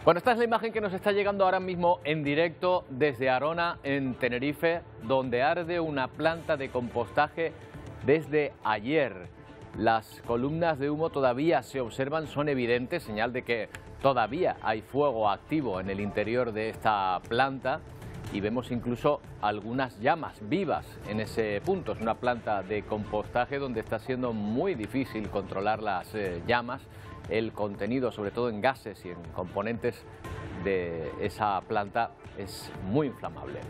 Bueno, esta es la imagen que nos está llegando ahora mismo en directo desde Arona, en Tenerife, donde arde una planta de compostaje desde ayer. Las columnas de humo todavía se observan, son evidentes, señal de que todavía hay fuego activo en el interior de esta planta y vemos incluso algunas llamas vivas en ese punto. Es una planta de compostaje donde está siendo muy difícil controlar las llamas. El contenido, sobre todo en gases y en componentes de esa planta, es muy inflamable.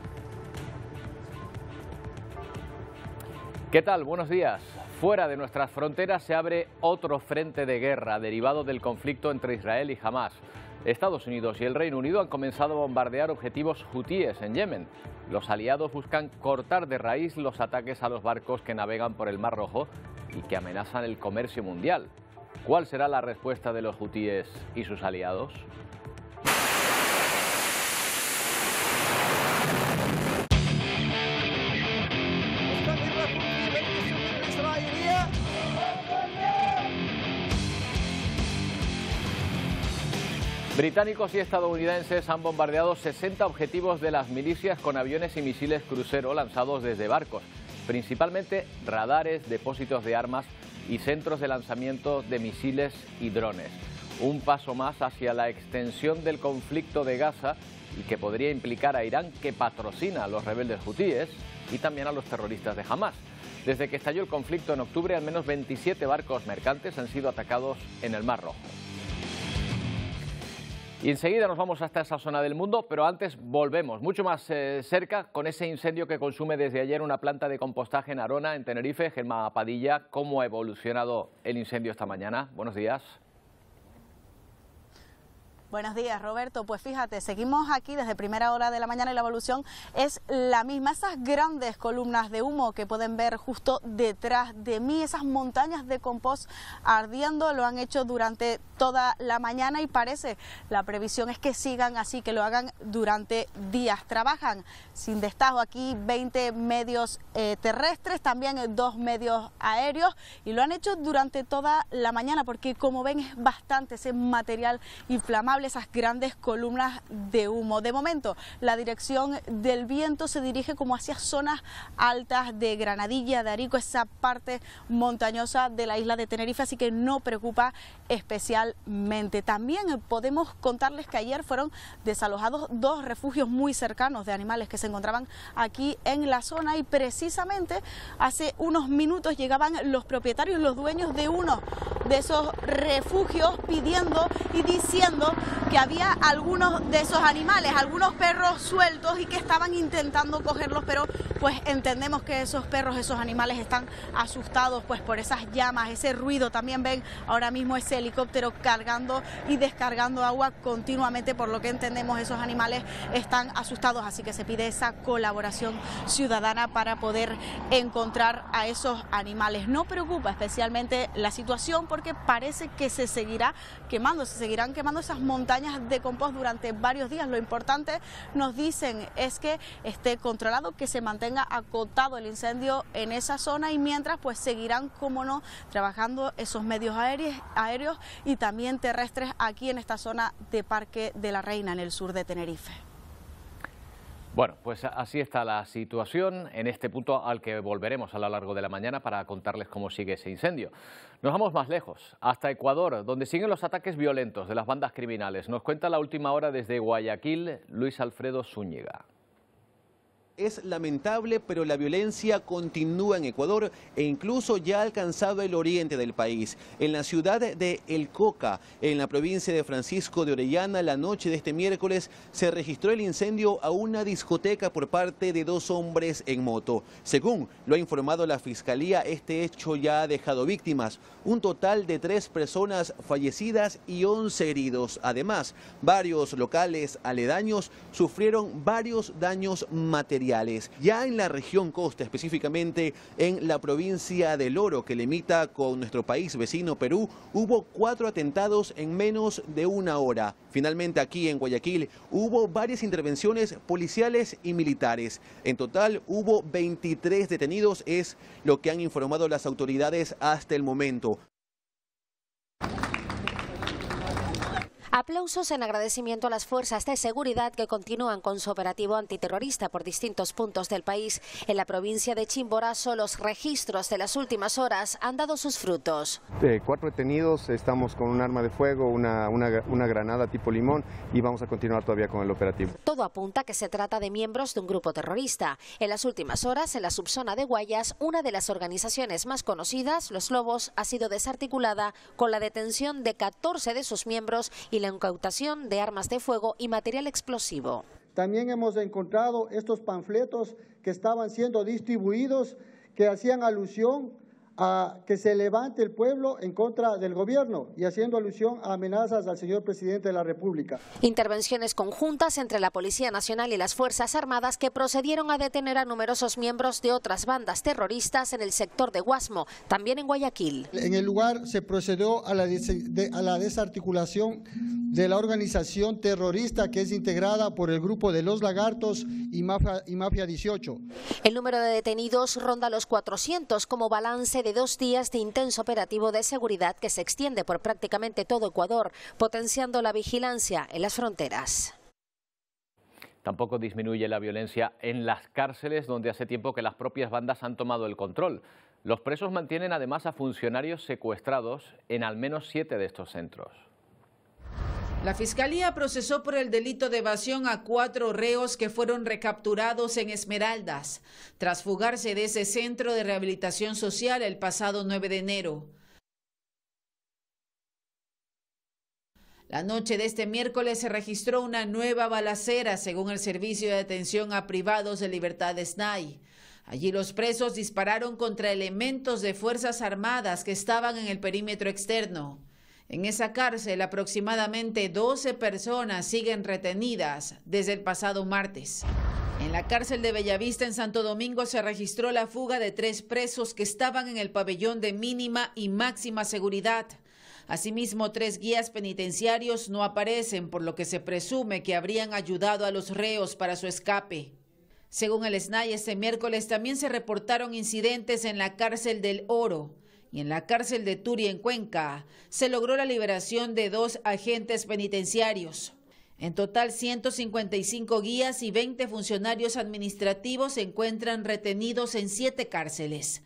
¿Qué tal? Buenos días. Fuera de nuestras fronteras se abre otro frente de guerra derivado del conflicto entre Israel y Hamás. Estados Unidos y el Reino Unido han comenzado a bombardear objetivos hutíes en Yemen. Los aliados buscan cortar de raíz los ataques a los barcos que navegan por el Mar Rojo y que amenazan el comercio mundial. ¿Cuál será la respuesta de los hutíes y sus aliados? Británicos y estadounidenses han bombardeado 60 objetivos de las milicias con aviones y misiles crucero lanzados desde barcos, principalmente radares, depósitos de armas y centros de lanzamiento de misiles y drones. Un paso más hacia la extensión del conflicto de Gaza y que podría implicar a Irán, que patrocina a los rebeldes hutíes, y también a los terroristas de Hamás. Desde que estalló el conflicto en octubre, al menos 27 barcos mercantes han sido atacados en el Mar Rojo. Y enseguida nos vamos hasta esa zona del mundo, pero antes volvemos mucho más cerca con ese incendio que consume desde ayer una planta de compostaje en Arona, en Tenerife. Gemma Padilla, ¿cómo ha evolucionado el incendio esta mañana? Buenos días. Buenos días, Roberto. Pues fíjate, seguimos aquí desde primera hora de la mañana y la evolución es la misma. Esas grandes columnas de humo que pueden ver justo detrás de mí, esas montañas de compost ardiendo, lo han hecho durante toda la mañana y parece, la previsión es que sigan así, que lo hagan durante días. Trabajan sin destajo aquí 20 medios terrestres, también 2 medios aéreos, y lo han hecho durante toda la mañana porque, como ven, es bastante ese material inflamable, esas grandes columnas de humo. De momento, la dirección del viento se dirige como hacia zonas altas de Granadilla, de Arico, esa parte montañosa de la isla de Tenerife, así que no preocupa especialmente. También podemos contarles que ayer fueron desalojados 2 refugios muy cercanos de animales que se encontraban aquí en la zona, y precisamente hace unos minutos llegaban los propietarios, los dueños de uno de esos refugios, pidiendo y diciendo que había algunos de esos animales, algunos perros sueltos, y que estaban intentando cogerlos, pero pues entendemos que esos perros, esos animales están asustados pues por esas llamas, ese ruido. También ven ahora mismo ese helicóptero cargando y descargando agua continuamente, por lo que entendemos esos animales están asustados, así que se pide esa colaboración ciudadana para poder encontrar a esos animales. No preocupa especialmente la situación porque parece que se seguirán quemando esas montañas de compost durante varios días. Lo importante, nos dicen, es que esté controlado, que se mantenga acotado el incendio en esa zona, y mientras pues seguirán, como no, trabajando esos medios aéreos y también terrestres aquí en esta zona de Parque de la Reina, en el sur de Tenerife. Bueno, pues así está la situación en este punto, al que volveremos a lo largo de la mañana para contarles cómo sigue ese incendio. Nos vamos más lejos, hasta Ecuador, donde siguen los ataques violentos de las bandas criminales. Nos cuenta la última hora desde Guayaquil, Luis Alfredo Zúñiga. Es lamentable, pero la violencia continúa en Ecuador e incluso ya ha alcanzado el oriente del país. En la ciudad de El Coca, en la provincia de Francisco de Orellana, la noche de este miércoles se registró el incendio a una discoteca por parte de 2 hombres en moto. Según lo ha informado la Fiscalía, este hecho ya ha dejado víctimas, un total de 3 personas fallecidas y 11 heridos. Además, varios locales aledaños sufrieron varios daños materiales. Ya en la región costa, específicamente en la provincia del Oro, que limita con nuestro país vecino Perú, hubo 4 atentados en menos de 1 hora. Finalmente, aquí en Guayaquil hubo varias intervenciones policiales y militares. En total hubo 23 detenidos, es lo que han informado las autoridades hasta el momento. Aplausos en agradecimiento a las fuerzas de seguridad que continúan con su operativo antiterrorista por distintos puntos del país. En la provincia de Chimborazo, los registros de las últimas horas han dado sus frutos. 4 detenidos, estamos con un arma de fuego, una granada tipo limón y vamos a continuar todavía con el operativo. Todo apunta a que se trata de miembros de un grupo terrorista. En las últimas horas, en la subzona de Guayas, una de las organizaciones más conocidas, Los Lobos, ha sido desarticulada con la detención de 14 de sus miembros y la incautación de armas de fuego y material explosivo. También hemos encontrado estos panfletos que estaban siendo distribuidos que hacían alusión a que se levante el pueblo en contra del gobierno y haciendo alusión a amenazas al señor presidente de la República. Intervenciones conjuntas entre la Policía Nacional y las Fuerzas Armadas que procedieron a detener a numerosos miembros de otras bandas terroristas en el sector de Guasmo, también en Guayaquil. En el lugar se procedió a la desarticulación de la organización terrorista que es integrada por el grupo de Los Lagartos y Mafia 18. El número de detenidos ronda los 400 como balance de 2 días de intenso operativo de seguridad que se extiende por prácticamente todo Ecuador, potenciando la vigilancia en las fronteras. Tampoco disminuye la violencia en las cárceles, donde hace tiempo que las propias bandas han tomado el control. Los presos mantienen además a funcionarios secuestrados en al menos 7 de estos centros. La Fiscalía procesó por el delito de evasión a 4 reos que fueron recapturados en Esmeraldas, tras fugarse de ese centro de rehabilitación social el pasado 9 de enero. La noche de este miércoles se registró una nueva balacera, según el Servicio de Atención a Privados de Libertad SNAI. Allí los presos dispararon contra elementos de Fuerzas Armadas que estaban en el perímetro externo. En esa cárcel, aproximadamente 12 personas siguen retenidas desde el pasado martes. En la cárcel de Bellavista, en Santo Domingo, se registró la fuga de 3 presos que estaban en el pabellón de mínima y máxima seguridad. Asimismo, 3 guías penitenciarios no aparecen, por lo que se presume que habrían ayudado a los reos para su escape. Según el SNAI, este miércoles también se reportaron incidentes en la cárcel del Oro. Y en la cárcel de Turi, en Cuenca, se logró la liberación de 2 agentes penitenciarios. En total, 155 guías y 20 funcionarios administrativos se encuentran retenidos en 7 cárceles.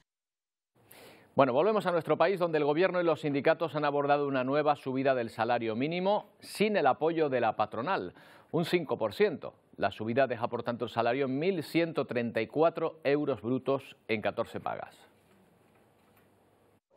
Bueno, volvemos a nuestro país, donde el gobierno y los sindicatos han abordado una nueva subida del salario mínimo sin el apoyo de la patronal, un 5%. La subida deja, por tanto, el salario en 1.134 euros brutos en 14 pagas.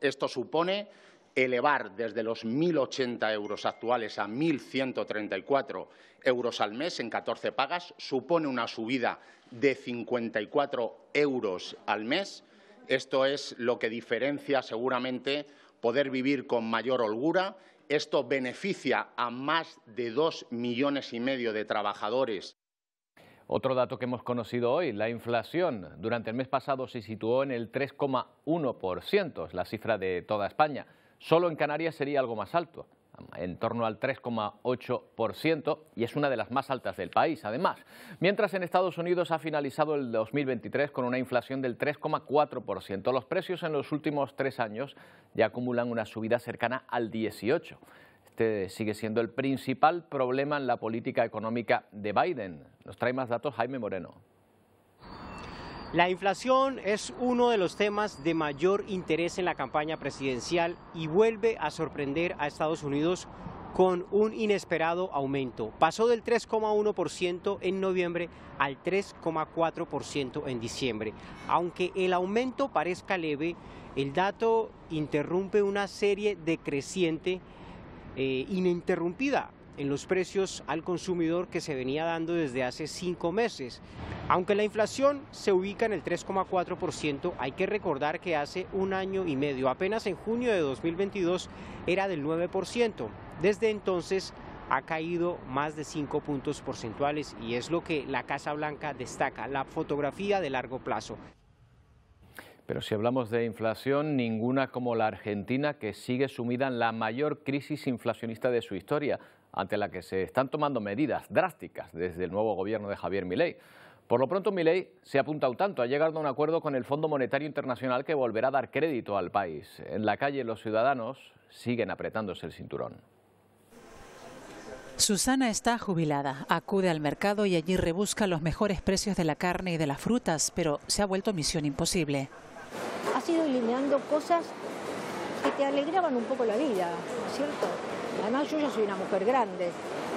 Esto supone elevar desde los 1.080 euros actuales a 1.134 euros al mes en 14 pagas. Supone una subida de 54 euros al mes. Esto es lo que diferencia seguramente poder vivir con mayor holgura. Esto beneficia a más de 2,5 millones de trabajadores. Otro dato que hemos conocido hoy, la inflación durante el mes pasado se situó en el 3,1%, es la cifra de toda España. Solo en Canarias sería algo más alto, en torno al 3,8%, y es una de las más altas del país, además. Mientras en Estados Unidos ha finalizado el 2023 con una inflación del 3,4%. Los precios en los últimos 3 años ya acumulan una subida cercana al 18%. Este sigue siendo el principal problema en la política económica de Biden. Nos trae más datos Jaime Moreno. La inflación es uno de los temas de mayor interés en la campaña presidencial y vuelve a sorprender a Estados Unidos con un inesperado aumento. Pasó del 3,1% en noviembre al 3,4% en diciembre. Aunque el aumento parezca leve, el dato interrumpe una serie decreciente ininterrumpida en los precios al consumidor que se venía dando desde hace 5 meses. Aunque la inflación se ubica en el 3,4%, hay que recordar que hace 1 año y medio, apenas en junio de 2022, era del 9%. Desde entonces ha caído más de 5 puntos porcentuales y es lo que la Casa Blanca destaca, la fotografía de largo plazo. Pero si hablamos de inflación, ninguna como la Argentina, que sigue sumida en la mayor crisis inflacionista de su historia, ante la que se están tomando medidas drásticas desde el nuevo gobierno de Javier Milei. Por lo pronto, Milei se ha apuntado tanto, ha llegado a un acuerdo con el Fondo Monetario Internacional que volverá a dar crédito al país. En la calle los ciudadanos siguen apretándose el cinturón. Susana está jubilada, acude al mercado y allí rebusca los mejores precios de la carne y de las frutas, pero se ha vuelto misión imposible. Has ido eliminando cosas que te alegraban un poco la vida, ¿no es cierto? Además yo ya soy una mujer grande,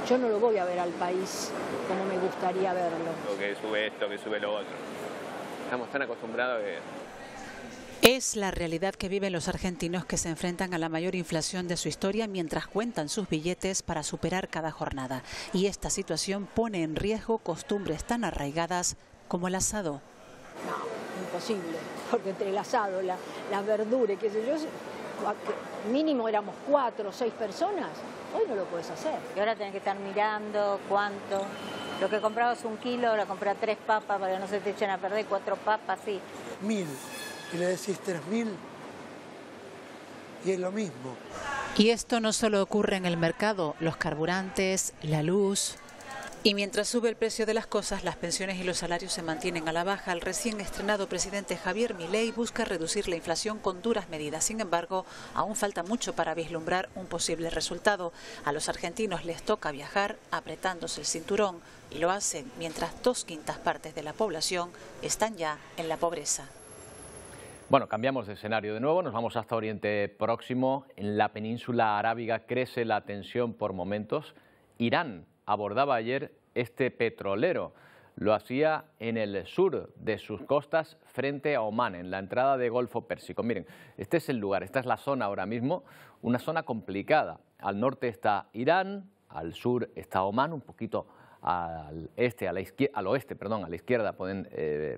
yo no lo voy a ver al país como me gustaría verlo. Que sube esto, que sube lo otro. Estamos tan acostumbrados que... Es la realidad que viven los argentinos que se enfrentan a la mayor inflación de su historia mientras cuentan sus billetes para superar cada jornada. Y esta situación pone en riesgo costumbres tan arraigadas como el asado. No, imposible, porque entre el asado, las verduras, qué sé yo, mínimo éramos 4 o 6 personas, hoy no lo puedes hacer. Y ahora tenés que estar mirando cuánto. Lo que comprabas 1 kilo, ahora comprar 3 papas para que no se te echen a perder, 4 papas, sí. 1000. Y le decís 3000 y es lo mismo. Y esto no solo ocurre en el mercado, los carburantes, la luz. Y mientras sube el precio de las cosas, las pensiones y los salarios se mantienen a la baja. El recién estrenado presidente Javier Milei busca reducir la inflación con duras medidas. Sin embargo, aún falta mucho para vislumbrar un posible resultado. A los argentinos les toca viajar apretándose el cinturón y lo hacen mientras 2/5 partes de la población están ya en la pobreza. Bueno, cambiamos de escenario de nuevo, nos vamos hasta Oriente Próximo. En la península arábiga crece la tensión por momentos. Irán abordaba ayer este petrolero. Lo hacía en el sur de sus costas frente a Omán, en la entrada de Golfo Pérsico. Miren, este es el lugar, esta es la zona ahora mismo, una zona complicada. Al norte está Irán, al sur está Omán, un poquito al oeste, a la izquierda pueden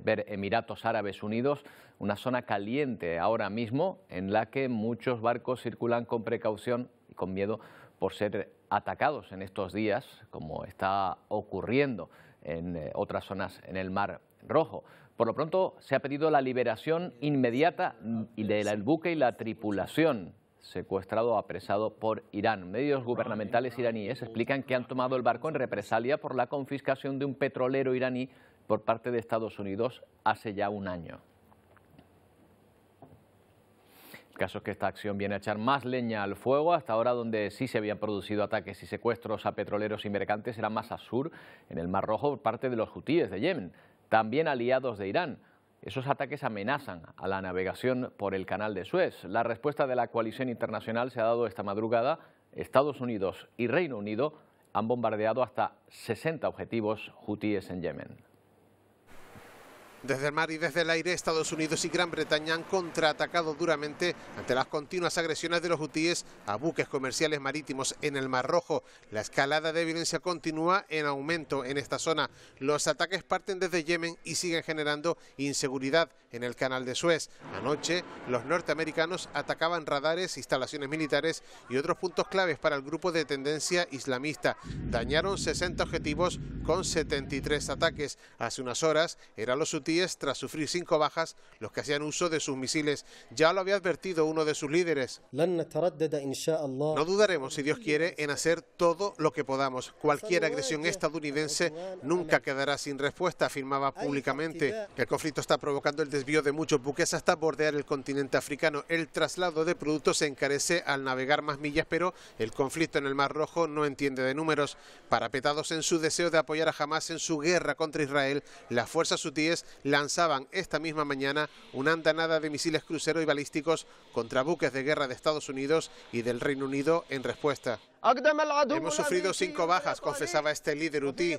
ver Emiratos Árabes Unidos, una zona caliente ahora mismo en la que muchos barcos circulan con precaución y con miedo por ser atacados en estos días, como está ocurriendo en otras zonas en el Mar Rojo. Por lo pronto se ha pedido la liberación inmediata del buque y la tripulación, secuestrado o apresado por Irán. Medios gubernamentales iraníes explican que han tomado el barco en represalia por la confiscación de un petrolero iraní por parte de Estados Unidos hace ya 1 año. El caso es que esta acción viene a echar más leña al fuego. Hasta ahora, donde sí se habían producido ataques y secuestros a petroleros y mercantes, era más al sur, en el Mar Rojo, por parte de los hutíes de Yemen, también aliados de Irán. Esos ataques amenazan a la navegación por el canal de Suez. La respuesta de la coalición internacional se ha dado esta madrugada. Estados Unidos y Reino Unido han bombardeado hasta 60 objetivos hutíes en Yemen. Desde el mar y desde el aire, Estados Unidos y Gran Bretaña han contraatacado duramente ante las continuas agresiones de los hutíes a buques comerciales marítimos en el Mar Rojo. La escalada de violencia continúa en aumento en esta zona. Los ataques parten desde Yemen y siguen generando inseguridad en el canal de Suez. Anoche, los norteamericanos atacaban radares, instalaciones militares y otros puntos claves para el grupo de tendencia islamista. Dañaron 60 objetivos con 73 ataques. Hace unas horas eran los hutíes, tras sufrir 5 bajas, los que hacían uso de sus misiles. Ya lo había advertido uno de sus líderes. No dudaremos, si Dios quiere, en hacer todo lo que podamos. Cualquier agresión estadounidense nunca quedará sin respuesta, afirmaba públicamente. El conflicto está provocando el desvío de muchos buques hasta bordear el continente africano. El traslado de productos se encarece al navegar más millas, pero el conflicto en el Mar Rojo no entiende de números. Parapetados en su deseo de apoyar a Hamás en su guerra contra Israel, las fuerzas hutíes lanzaban esta misma mañana una andanada de misiles cruceros y balísticos contra buques de guerra de Estados Unidos y del Reino Unido en respuesta. Hemos sufrido 5 bajas, confesaba este líder hutí.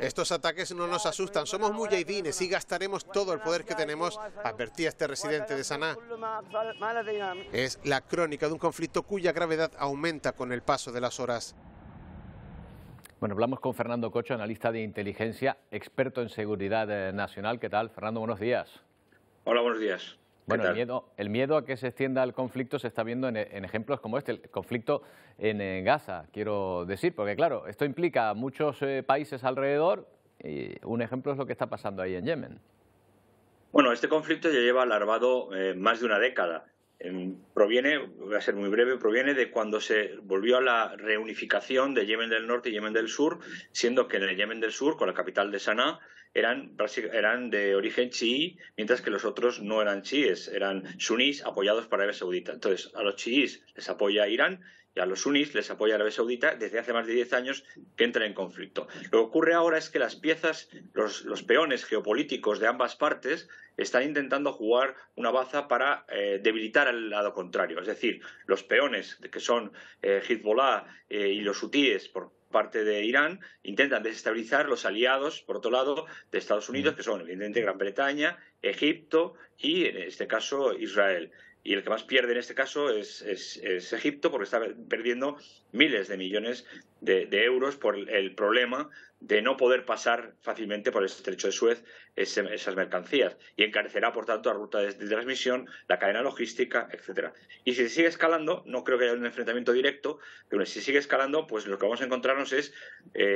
Estos ataques no nos asustan, somos muyahidines y gastaremos todo el poder que tenemos, advertía este residente de Saná. Es la crónica de un conflicto cuya gravedad aumenta con el paso de las horas. Bueno, hablamos con Fernando Cocho, analista de inteligencia, experto en seguridad nacional. ¿Qué tal, Fernando? Buenos días. Hola, buenos días. Bueno, el miedo a que se extienda el conflicto se está viendo en ejemplos como este, el conflicto en Gaza, quiero decir, porque claro, esto implica a muchos países alrededor y un ejemplo es lo que está pasando ahí en Yemen. Bueno, este conflicto ya lleva alarmado más de una década. Proviene, voy a ser muy breve, proviene de cuando se volvió a la reunificación de Yemen del Norte y Yemen del Sur, siendo que en el Yemen del Sur, con la capital de Saná, eran de origen chií, mientras que los otros no eran chiíes, eran sunís apoyados por Arabia Saudita. Entonces, a los chiíes les apoya Irán y a los sunís les apoya Arabia Saudita desde hace más de 10 años que entran en conflicto. Lo que ocurre ahora es que las piezas, los peones geopolíticos de ambas partes están intentando jugar una baza para debilitar al lado contrario. Es decir, los peones que son Hezbollah y los hutíes por parte de Irán intentan desestabilizar los aliados, por otro lado, de Estados Unidos, que son evidentemente Gran Bretaña, Egipto y, en este caso, Israel. Y el que más pierde en este caso es Egipto, porque está perdiendo miles de millones de euros por el problema de no poder pasar fácilmente por el estrecho de Suez esas mercancías, y encarecerá, por tanto, la ruta de transmisión, la cadena logística, etcétera. Y si se sigue escalando, no creo que haya un enfrentamiento directo, pero si sigue escalando, pues lo que vamos a encontrarnos es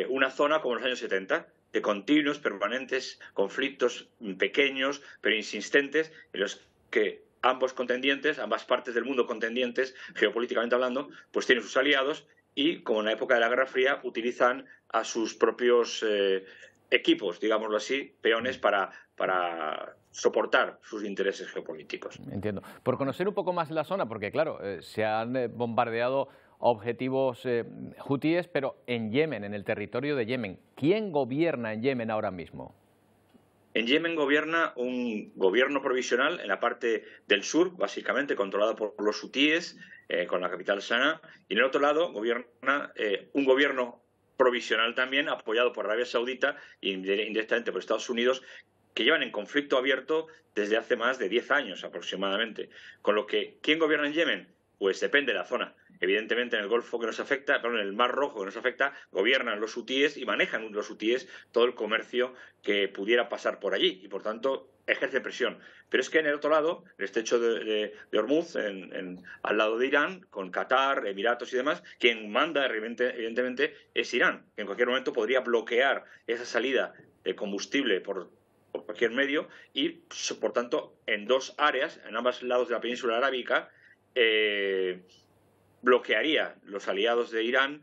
una zona como en los años 70, de continuos, permanentes conflictos pequeños, pero insistentes, en los que ambos contendientes, ambas partes del mundo contendientes, geopolíticamente hablando, pues tienen sus aliados y, como en la época de la Guerra Fría, utilizan a sus propios equipos, digámoslo así, peones para soportar sus intereses geopolíticos. Entiendo. Por conocer un poco más la zona, porque claro, se han bombardeado objetivos hutíes, pero en Yemen, en el territorio de Yemen. ¿Quién gobierna en Yemen ahora mismo? En Yemen gobierna un gobierno provisional en la parte del sur, básicamente controlado por los hutíes, con la capital Sanaa, y en el otro lado gobierna un gobierno provisional también, apoyado por Arabia Saudita e indirectamente por Estados Unidos, que llevan en conflicto abierto desde hace más de 10 años aproximadamente. Con lo que, ¿quién gobierna en Yemen? Pues depende de la zona. Evidentemente en el Golfo que nos afecta, en el Mar Rojo que nos afecta, gobiernan los hutíes y manejan los hutíes todo el comercio que pudiera pasar por allí y por tanto ejerce presión. Pero es que en el otro lado, el estrecho de Hormuz, al lado de Irán, con Qatar, Emiratos y demás, quien manda evidentemente es Irán, que en cualquier momento podría bloquear esa salida de combustible por cualquier medio y, por tanto, en dos áreas, en ambos lados de la península arábica, bloquearía los aliados de Irán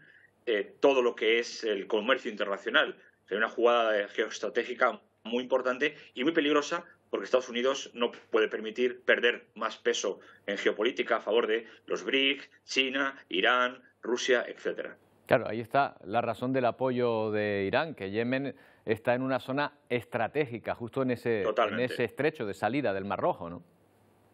todo lo que es el comercio internacional. Sería una jugada geoestratégica muy importante y muy peligrosa, porque Estados Unidos no puede permitir perder más peso en geopolítica a favor de los BRICS, China, Irán, Rusia, etcétera. Claro, ahí está la razón del apoyo de Irán, que Yemen está en una zona estratégica, justo en ese estrecho de salida del Mar Rojo, ¿no?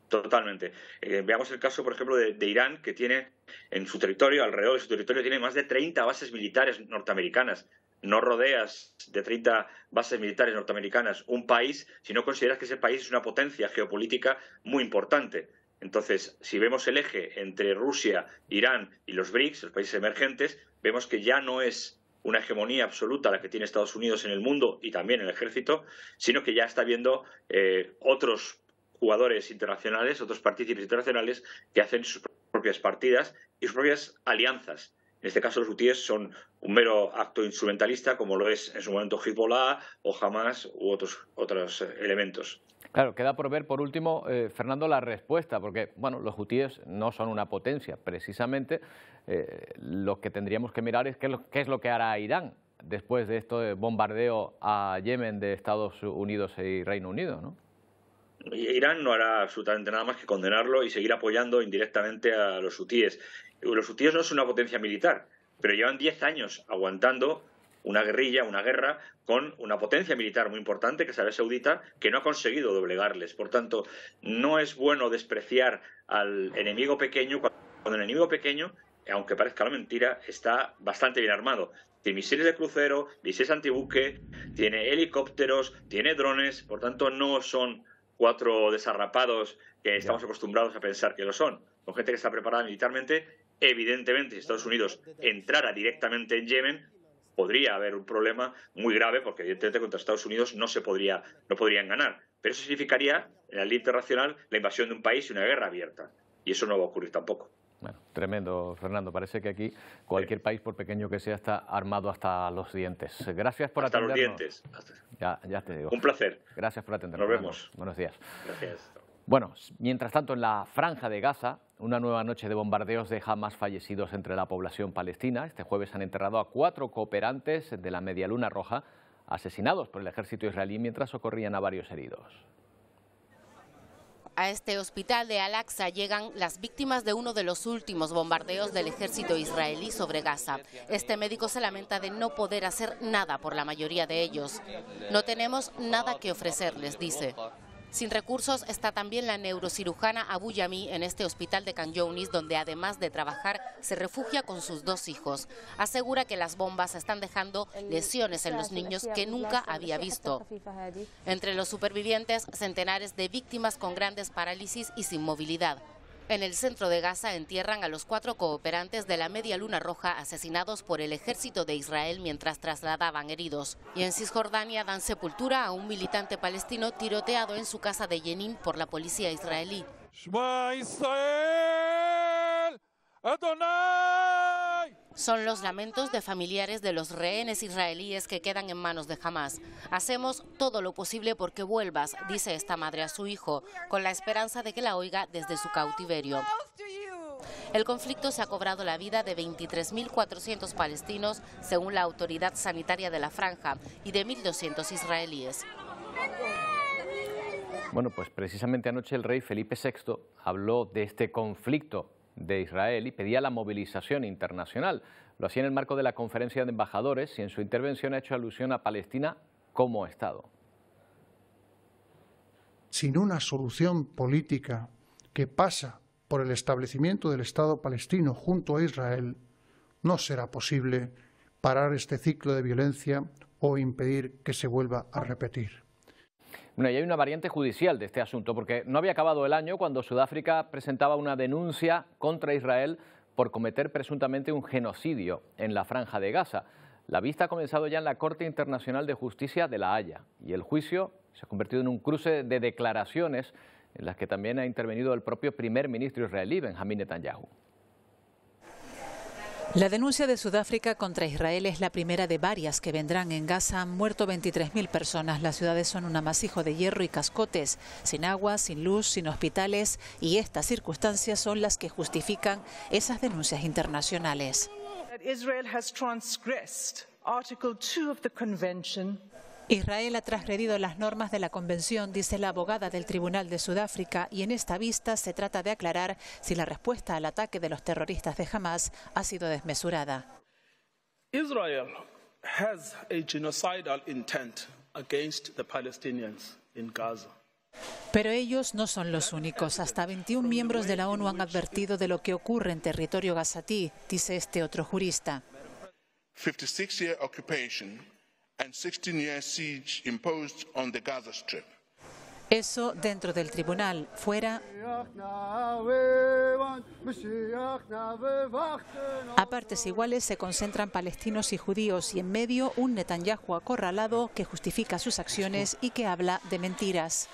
Totalmente. Veamos el caso, por ejemplo, de Irán, que tiene en su territorio, alrededor de su territorio, tiene más de 30 bases militares norteamericanas. No rodeas de 30 bases militares norteamericanas un país si no consideras que ese país es una potencia geopolítica muy importante. Entonces, si vemos el eje entre Rusia, Irán y los BRICS, los países emergentes, vemos que ya no es una hegemonía absoluta la que tiene Estados Unidos en el mundo y también en el ejército, sino que ya está viendo otros jugadores internacionales, otros partícipes internacionales que hacen sus propias partidas y sus propias alianzas. En este caso, los hutíes son un mero acto instrumentalista, como lo es en su momento Hezbollah o Hamas u otros elementos. Claro, queda por ver, por último, Fernando, la respuesta, porque bueno, los hutíes no son una potencia. Precisamente lo que tendríamos que mirar es qué es lo que hará Irán después de este bombardeo a Yemen de Estados Unidos y Reino Unido, ¿no? Irán no hará absolutamente nada más que condenarlo y seguir apoyando indirectamente a los hutíes. Los hutíes no son una potencia militar, pero llevan 10 años aguantando una guerra con una potencia militar muy importante, que es Arabia Saudita, que no ha conseguido doblegarles. Por tanto, no es bueno despreciar al enemigo pequeño cuando el enemigo pequeño, aunque parezca una mentira, está bastante bien armado. Tiene misiles de crucero, misiles antibuque, tiene helicópteros, tiene drones, por tanto no son 4 desarrapados que estamos acostumbrados a pensar que lo son. Son gente que está preparada militarmente. Evidentemente, si Estados Unidos entrara directamente en Yemen, podría haber un problema muy grave, porque evidentemente contra Estados Unidos no podrían ganar. Pero eso significaría, en la ley internacional, la invasión de un país y una guerra abierta. Y eso no va a ocurrir tampoco. Bueno, tremendo, Fernando. Parece que aquí cualquier país, por pequeño que sea, está armado hasta los dientes. Gracias por atendernos. Hasta los dientes. Ya te digo. Un placer. Gracias por atendernos. Nos vemos. Buenos días. Gracias. Bueno, mientras tanto, en la Franja de Gaza, una nueva noche de bombardeos deja más fallecidos entre la población palestina. Este jueves han enterrado a 4 cooperantes de la Media Luna Roja asesinados por el ejército israelí mientras socorrían a varios heridos. A este hospital de Al-Aqsa llegan las víctimas de uno de los últimos bombardeos del ejército israelí sobre Gaza. Este médico se lamenta de no poder hacer nada por la mayoría de ellos. No tenemos nada que ofrecerles, dice. Sin recursos está también la neurocirujana Abu Yami en este hospital de Khan Younis, donde además de trabajar se refugia con sus 2 hijos. Asegura que las bombas están dejando lesiones en los niños que nunca había visto. Entre los supervivientes, centenares de víctimas con grandes parálisis y sin movilidad. En el centro de Gaza entierran a los 4 cooperantes de la Media Luna Roja asesinados por el ejército de Israel mientras trasladaban heridos. Y en Cisjordania dan sepultura a un militante palestino tiroteado en su casa de Jenin por la policía israelí. Son los lamentos de familiares de los rehenes israelíes que quedan en manos de Hamás. Hacemos todo lo posible porque vuelvas, dice esta madre a su hijo, con la esperanza de que la oiga desde su cautiverio. El conflicto se ha cobrado la vida de 23.400 palestinos, según la autoridad sanitaria de la franja, y de 1.200 israelíes. Bueno, pues precisamente anoche el rey Felipe VI habló de este conflicto de Israel y pedía la movilización internacional. Lo hacía en el marco de la conferencia de embajadores y en su intervención ha hecho alusión a Palestina como Estado. Sin una solución política que pasa por el establecimiento del Estado palestino junto a Israel, no será posible parar este ciclo de violencia o impedir que se vuelva a repetir. Bueno, y hay una variante judicial de este asunto, porque no había acabado el año cuando Sudáfrica presentaba una denuncia contra Israel por cometer presuntamente un genocidio en la Franja de Gaza. La vista ha comenzado ya en la Corte Internacional de Justicia de La Haya y el juicio se ha convertido en un cruce de declaraciones en las que también ha intervenido el propio primer ministro israelí, Benjamín Netanyahu. La denuncia de Sudáfrica contra Israel es la primera de varias que vendrán. En Gaza han muerto 23.000 personas. Las ciudades son un amasijo de hierro y cascotes, sin agua, sin luz, sin hospitales, y estas circunstancias son las que justifican esas denuncias internacionales. Israel ha transgredido las normas de la Convención, dice la abogada del Tribunal de Sudáfrica, y en esta vista se trata de aclarar si la respuesta al ataque de los terroristas de Hamás ha sido desmesurada. Israel has a genocidal intent against the Palestinians in Gaza. Pero ellos no son los únicos. Hasta 21 miembros de la ONU han advertido de lo que ocurre en territorio gazatí, dice este otro jurista. 56-year occupation and 16-year siege imposed on the Gaza Strip. Eso dentro del tribunal, fuera. A partes iguales se concentran palestinos y judíos y en medio un Netanyahu acorralado que justifica sus acciones y que habla de mentiras.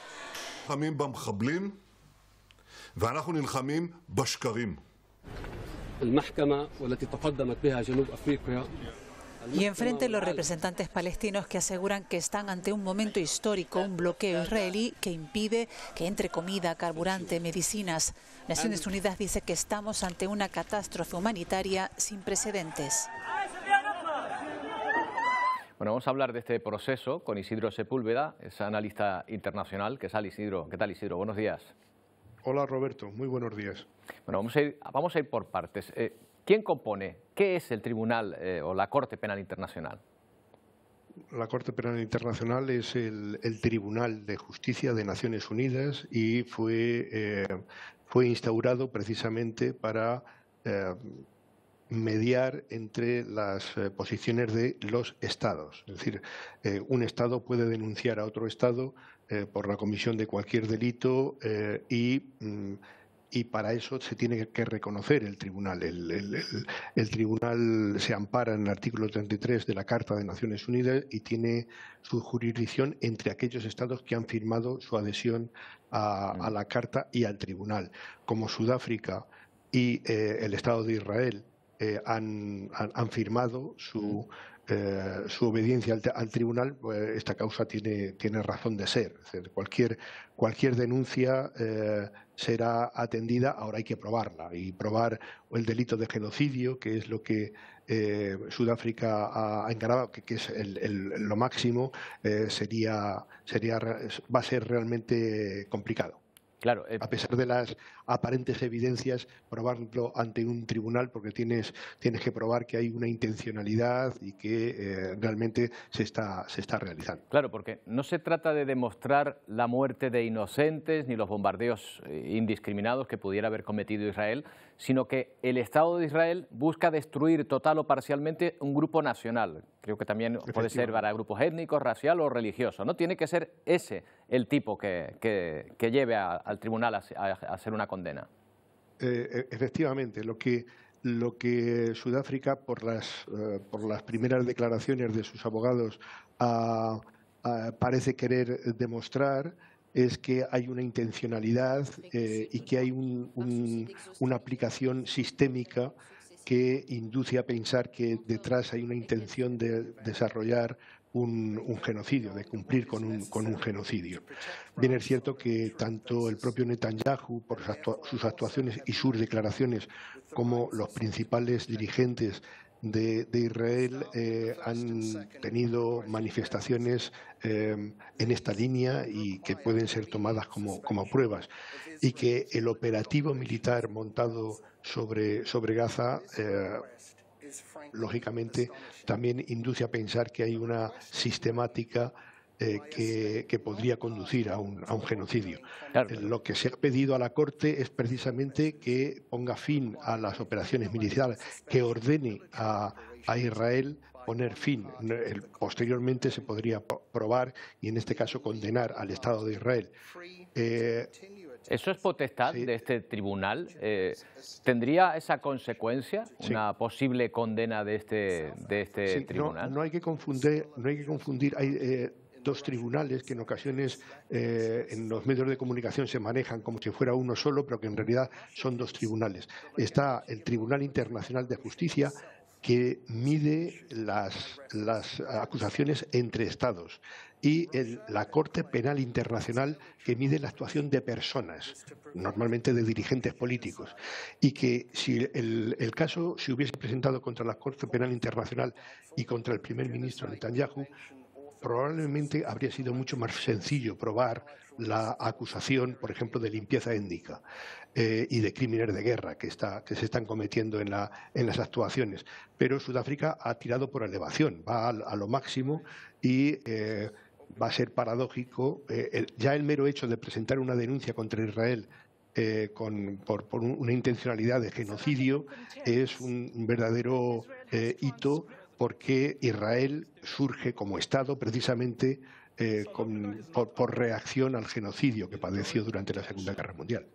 Y enfrente los representantes palestinos que aseguran que están ante un momento histórico, un bloqueo israelí que impide que entre comida, carburante, medicinas. Naciones Unidas dice que estamos ante una catástrofe humanitaria sin precedentes. Bueno, vamos a hablar de este proceso con Isidro Sepúlveda, es analista internacional. ¿Qué tal, Isidro? Buenos días. Hola, Roberto. Muy buenos días. Bueno, vamos a ir por partes. ¿Quién compone? ¿Qué es el Tribunal o la Corte Penal Internacional? La Corte Penal Internacional es el Tribunal de Justicia de Naciones Unidas y fue instaurado precisamente para mediar entre las posiciones de los Estados. Es decir, un Estado puede denunciar a otro Estado por la comisión de cualquier delito y para eso se tiene que reconocer el tribunal. El tribunal se ampara en el artículo 33 de la Carta de Naciones Unidas y tiene su jurisdicción entre aquellos estados que han firmado su adhesión a la Carta y al tribunal. Como Sudáfrica y el Estado de Israel han firmado su obediencia al tribunal, pues esta causa tiene razón de ser. Es decir, cualquier denuncia será atendida. Ahora hay que probarla, y probar el delito de genocidio, que es lo que Sudáfrica ha encarado, que es lo máximo, va a ser realmente complicado. Claro, a pesar de las aparentes evidencias, probarlo ante un tribunal, porque tienes que probar que hay una intencionalidad y que realmente se está realizando. Claro, porque no se trata de demostrar la muerte de inocentes ni los bombardeos indiscriminados que pudiera haber cometido Israel, sino que el Estado de Israel busca destruir total o parcialmente un grupo nacional. Creo que también puede ser para grupos étnicos, racial o religioso. No tiene que ser ese el tipo que lleve al tribunal a hacer una condena. Efectivamente, lo que Sudáfrica, por las primeras declaraciones de sus abogados, parece querer demostrar es que hay una intencionalidad y que hay una aplicación sistémica que induce a pensar que detrás hay una intención de desarrollar un genocidio, de cumplir con un genocidio. Bien es cierto que tanto el propio Netanyahu, por sus actuaciones y sus declaraciones, como los principales dirigentes de Israel han tenido manifestaciones en esta línea y que pueden ser tomadas como pruebas, y que el operativo militar montado sobre Gaza lógicamente también induce a pensar que hay una sistemática que podría conducir a un genocidio. Claro. Lo que se ha pedido a la Corte es precisamente que ponga fin a las operaciones militares, que ordene a Israel poner fin. Posteriormente se podría probar y en este caso condenar al Estado de Israel. ¿Eso es potestad de este tribunal? ¿Tendría esa consecuencia, una posible condena de este tribunal? No hay que confundir. Hay dos tribunales que en ocasiones en los medios de comunicación se manejan como si fuera uno solo, pero que en realidad son dos tribunales. Está el Tribunal Internacional de Justicia, que mide las acusaciones entre Estados, y la Corte Penal Internacional, que mide la actuación de personas, normalmente de dirigentes políticos, y que si el caso se hubiese presentado contra la Corte Penal Internacional y contra el primer ministro Netanyahu, probablemente habría sido mucho más sencillo probar la acusación, por ejemplo, de limpieza étnica y de crímenes de guerra que se están cometiendo en las actuaciones. Pero Sudáfrica ha tirado por elevación, va a lo máximo, y va a ser paradójico. Ya el mero hecho de presentar una denuncia contra Israel por una intencionalidad de genocidio es un verdadero hito, porque Israel surge como Estado precisamente por reacción al genocidio que padeció durante la Segunda Guerra Mundial.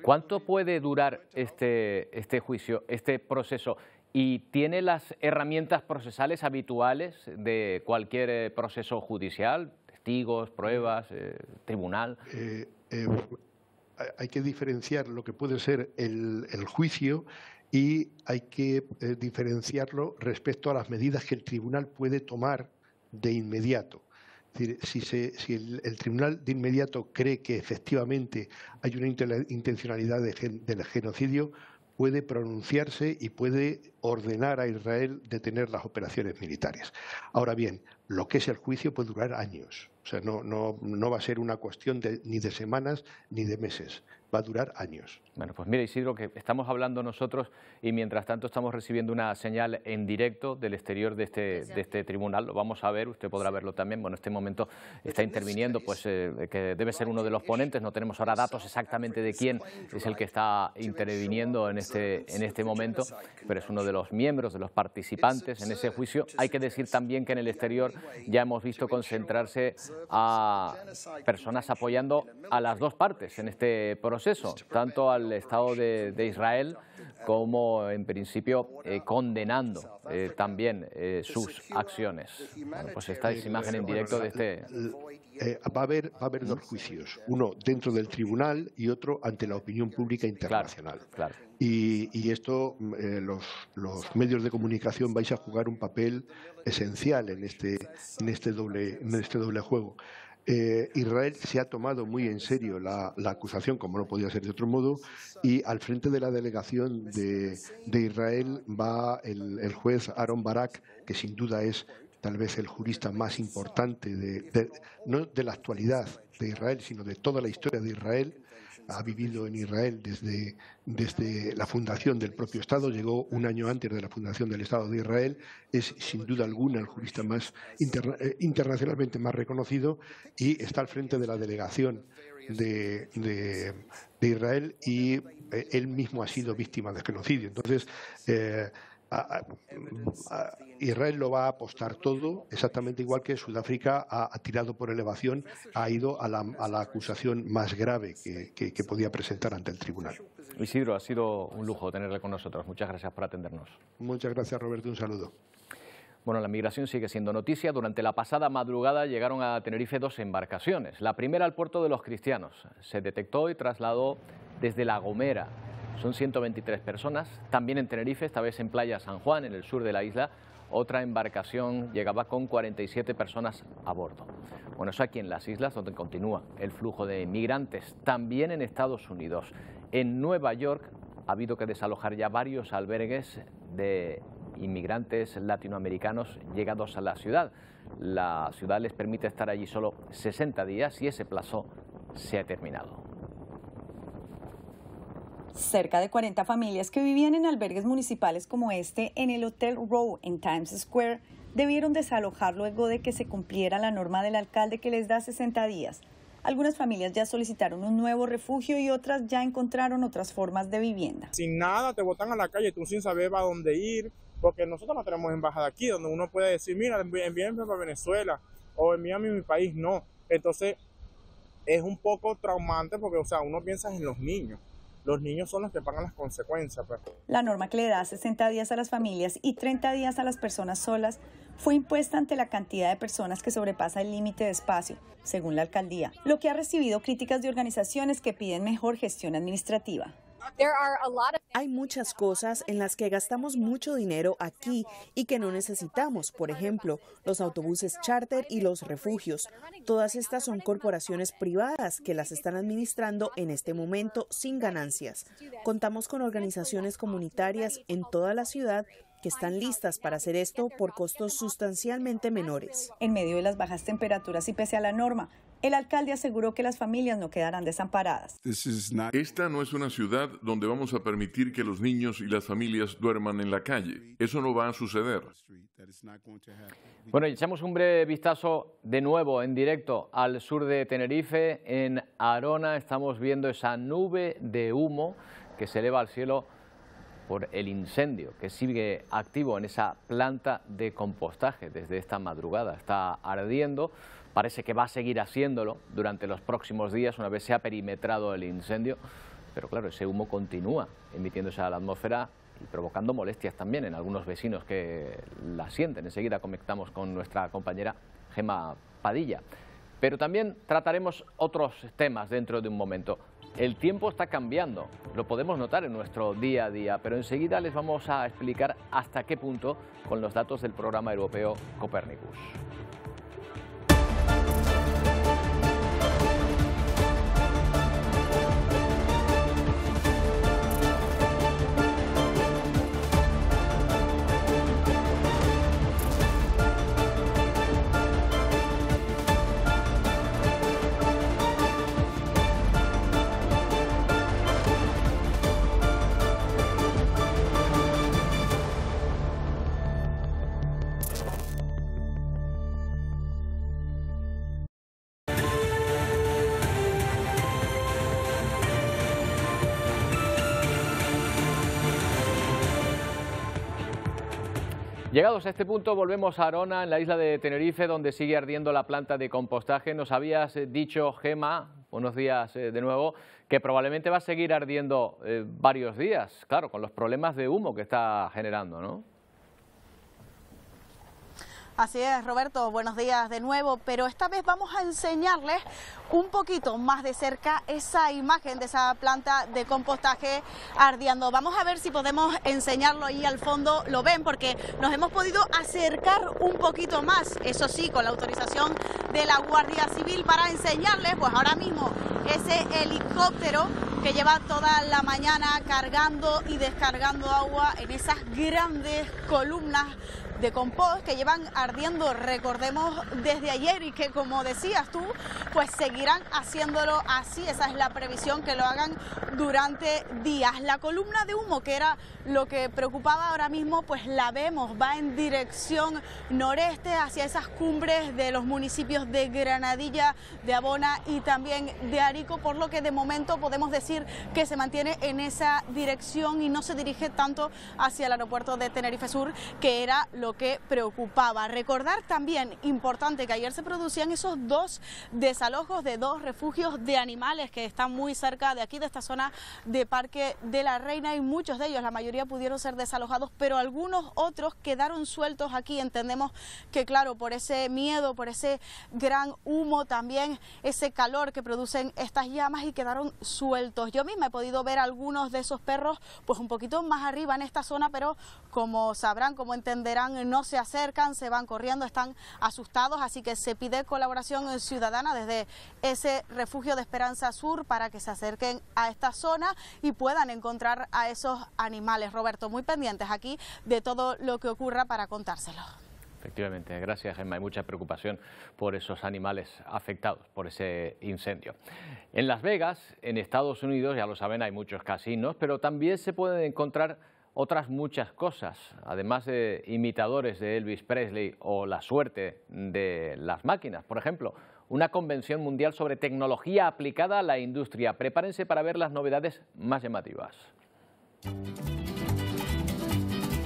¿Cuánto puede durar este juicio, este proceso? ¿Y tiene las herramientas procesales habituales de cualquier proceso judicial? ¿Testigos, pruebas, tribunal? Hay que diferenciar lo que puede ser el juicio, y hay que diferenciarlo respecto a las medidas que el tribunal puede tomar de inmediato. Es decir, si el tribunal de inmediato cree que efectivamente hay una intencionalidad del genocidio, puede pronunciarse y puede ordenar a Israel detener las operaciones militares. Ahora bien, lo que es el juicio puede durar años. O sea, no va a ser una cuestión ni de semanas ni de meses. Va a durar años. Bueno, pues mira, Isidro, que estamos hablando nosotros y mientras tanto estamos recibiendo una señal en directo del exterior de este tribunal. Lo vamos a ver, usted podrá verlo también. Bueno, en este momento está interviniendo, pues que debe ser uno de los ponentes. No tenemos ahora datos exactamente de quién es el que está interviniendo en este momento, pero es uno de los miembros, de los participantes en ese juicio. Hay que decir también que en el exterior ya hemos visto concentrarse a personas apoyando a las dos partes en este proceso, tanto al Estado de Israel como, en principio, condenando también sus acciones. Bueno, pues esta es imagen en directo de este... va a haber dos juicios, uno dentro del tribunal y otro ante la opinión pública internacional. Claro. Y esto, los medios de comunicación vais a jugar un papel esencial en este doble juego. Israel se ha tomado muy en serio la acusación, como no podía ser de otro modo, y al frente de la delegación de Israel va el juez Aaron Barak, que sin duda es tal vez el jurista más importante no de la actualidad de Israel, sino de toda la historia de Israel. Ha vivido en Israel desde la fundación del propio Estado, llegó un año antes de la fundación del Estado de Israel, es sin duda alguna el jurista más internacionalmente más reconocido y está al frente de la delegación de Israel y él mismo ha sido víctima de genocidio. Entonces, Israel lo va a apostar todo, exactamente igual que Sudáfrica ha tirado por elevación, ha ido a la acusación más grave que podía presentar ante el tribunal. Isidro, ha sido un lujo tenerle con nosotros. Muchas gracias por atendernos. Muchas gracias, Roberto. Un saludo. Bueno, la migración sigue siendo noticia. Durante la pasada madrugada llegaron a Tenerife 2 embarcaciones. La primera al puerto de los Cristianos. Se detectó y trasladó desde La Gomera. Son 123 personas. También en Tenerife, esta vez en Playa San Juan, en el sur de la isla, otra embarcación llegaba con 47 personas a bordo. Bueno, eso aquí en las islas donde continúa el flujo de migrantes. También en Estados Unidos. En Nueva York ha habido que desalojar ya varios albergues de inmigrantes latinoamericanos llegados a la ciudad. La ciudad les permite estar allí solo 60 días y ese plazo se ha terminado. Cerca de 40 familias que vivían en albergues municipales como este en el Hotel Row en Times Square debieron desalojar luego de que se cumpliera la norma del alcalde que les da 60 días. Algunas familias ya solicitaron un nuevo refugio y otras ya encontraron otras formas de vivienda. Sin nada, te botan a la calle, tú sin saber a dónde ir, porque nosotros no tenemos embajada aquí, donde uno puede decir, mira, envíenme para Venezuela o envíame a mi país, no. Entonces, es un poco traumante porque, o sea, uno piensa en los niños. Los niños son los que pagan las consecuencias. Pues. La norma que le da 60 días a las familias y 30 días a las personas solas fue impuesta ante la cantidad de personas que sobrepasa el límite de espacio, según la alcaldía, lo que ha recibido críticas de organizaciones que piden mejor gestión administrativa. Hay muchas cosas en las que gastamos mucho dinero aquí y que no necesitamos, por ejemplo, los autobuses charter y los refugios. Todas estas son corporaciones privadas que las están administrando en este momento sin ganancias. Contamos con organizaciones comunitarias en toda la ciudad que están listas para hacer esto por costos sustancialmente menores. En medio de las bajas temperaturas y pese a la norma, el alcalde aseguró que las familias no quedarán desamparadas. Esta no es una ciudad donde vamos a permitir que los niños y las familias duerman en la calle. Eso no va a suceder. Bueno, y echamos un breve vistazo de nuevo en directo al sur de Tenerife. En Arona estamos viendo esa nube de humo que se eleva al cielo por el incendio que sigue activo en esa planta de compostaje desde esta madrugada. Está ardiendo. Parece que va a seguir haciéndolo durante los próximos días una vez se ha perimetrado el incendio, pero claro, ese humo continúa emitiéndose a la atmósfera y provocando molestias también en algunos vecinos que la sienten. Enseguida conectamos con nuestra compañera Gema Padilla. Pero también trataremos otros temas dentro de un momento. El tiempo está cambiando, lo podemos notar en nuestro día a día, pero enseguida les vamos a explicar hasta qué punto con los datos del programa europeo Copernicus. Llegados a este punto, volvemos a Arona, en la isla de Tenerife, donde sigue ardiendo la planta de compostaje. Nos habías dicho, Gema, buenos días de nuevo, que probablemente va a seguir ardiendo varios días, claro, con los problemas de humo que está generando, ¿no? Así es, Roberto, buenos días de nuevo, pero esta vez vamos a enseñarles un poquito más de cerca esa imagen de esa planta de compostaje ardiendo. Vamos a ver si podemos enseñarlo ahí al fondo, lo ven, porque nos hemos podido acercar un poquito más, eso sí, con la autorización de la Guardia Civil, para enseñarles, pues ahora mismo, ese helicóptero que lleva toda la mañana cargando y descargando agua en esas grandes columnas de compost que llevan ardiendo, recordemos, desde ayer, y que, como decías tú, pues seguirán haciéndolo así. Esa es la previsión, que lo hagan durante días. La columna de humo, que era lo que preocupaba ahora mismo, pues la vemos, va en dirección noreste hacia esas cumbres de los municipios de Granadilla, de Abona y también de Arico, por lo que de momento podemos decir que se mantiene en esa dirección y no se dirige tanto hacia el aeropuerto de Tenerife Sur, que era lo que preocupaba. Recordar también, importante, que ayer se producían esos 2 desalojos de 2 refugios de animales que están muy cerca de aquí, de esta zona de Parque de la Reina, y muchos de ellos, la mayoría, pudieron ser desalojados, pero algunos otros quedaron sueltos aquí. Entendemos que, claro, por ese miedo, por ese gran humo, también ese calor que producen estas llamas, y quedaron sueltos. Yo misma he podido ver algunos de esos perros pues un poquito más arriba en esta zona, pero como sabrán, como entenderán, no se acercan, se van corriendo, están asustados, así que se pide colaboración ciudadana desde ese refugio de Esperanza Sur para que se acerquen a esta zona y puedan encontrar a esos animales. Roberto, muy pendientes aquí de todo lo que ocurra para contárselo. Efectivamente, gracias, Gemma. Hay mucha preocupación por esos animales afectados por ese incendio. En Las Vegas, en Estados Unidos, ya lo saben, hay muchos casinos, pero también se pueden encontrar otras muchas cosas, además de imitadores de Elvis Presley o la suerte de las máquinas. Por ejemplo, una convención mundial sobre tecnología aplicada a la industria. Prepárense para ver las novedades más llamativas.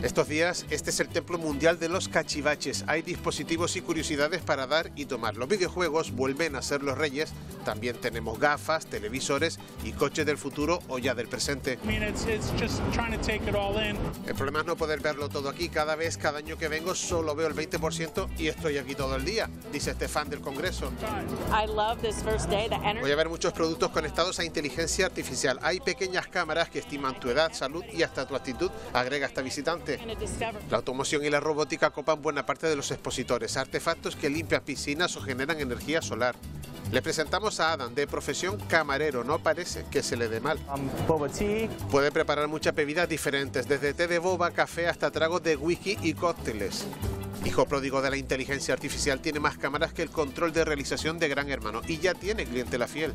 Estos días, este es el templo mundial de los cachivaches. Hay dispositivos y curiosidades para dar y tomar. Los videojuegos vuelven a ser los reyes. También tenemos gafas, televisores y coches del futuro o ya del presente. El problema es no poder verlo todo aquí. Cada año que vengo solo veo el 20% y estoy aquí todo el día, dice este fan del Congreso. Voy a ver muchos productos conectados a inteligencia artificial. Hay pequeñas cámaras que estiman tu edad, salud y hasta tu actitud, agrega esta visitante. La automoción y la robótica copan buena parte de los expositores, artefactos que limpian piscinas o generan energía solar. Le presentamos a Adam, de profesión camarero, no parece que se le dé mal. Puede preparar muchas bebidas diferentes, desde té de boba, café hasta tragos de whisky y cócteles. Hijo pródigo de la inteligencia artificial, tiene más cámaras que el control de realización de Gran Hermano y ya tiene clientela fiel.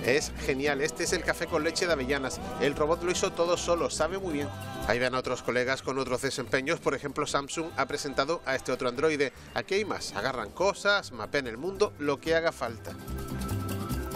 Es genial, este es el café con leche de avellanas. El robot lo hizo todo solo, sabe muy bien. Ahí ven a otros colegas con otros desempeños, por ejemplo Samsung ha presentado a este otro androide. Aquí hay más, agarran cosas, mapean el mundo, lo que haga falta.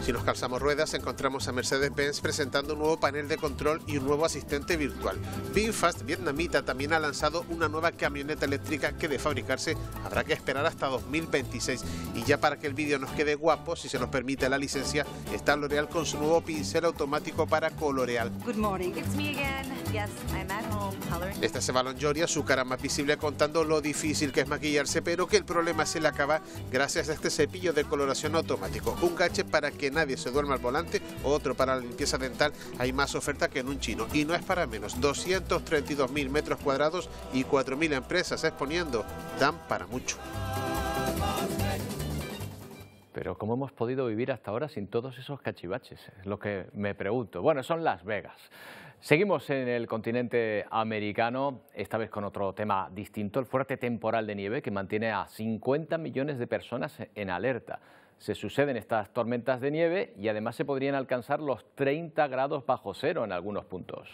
Si nos calzamos ruedas, encontramos a Mercedes-Benz presentando un nuevo panel de control y un nuevo asistente virtual. VinFast vietnamita también ha lanzado una nueva camioneta eléctrica que, de fabricarse, habrá que esperar hasta 2026. Y ya para que el vídeo nos quede guapo, si se nos permite la licencia, está L'Oreal con su nuevo pincel automático para colorear. Good morning. It's me again. Yes, I'm at home coloring. Esta es Eva Longoria, su cara más visible, contando lo difícil que es maquillarse, pero que el problema se le acaba gracias a este cepillo de coloración automático. Un gadget para que nadie se duerma al volante, otro para la limpieza dental. Hay más oferta que en un chino y no es para menos. 232.000 metros cuadrados y 4.000 empresas exponiendo. Dan para mucho. Pero ¿cómo hemos podido vivir hasta ahora sin todos esos cachivaches? Es lo que me pregunto. Bueno, son Las Vegas. Seguimos en el continente americano, esta vez con otro tema distinto, el fuerte temporal de nieve que mantiene a 50 millones de personas en alerta. Se suceden estas tormentas de nieve y además se podrían alcanzar los 30 grados bajo cero en algunos puntos.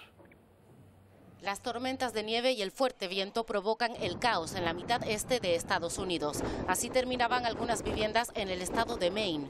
Las tormentas de nieve y el fuerte viento provocan el caos en la mitad este de Estados Unidos. Así terminaban algunas viviendas en el estado de Maine.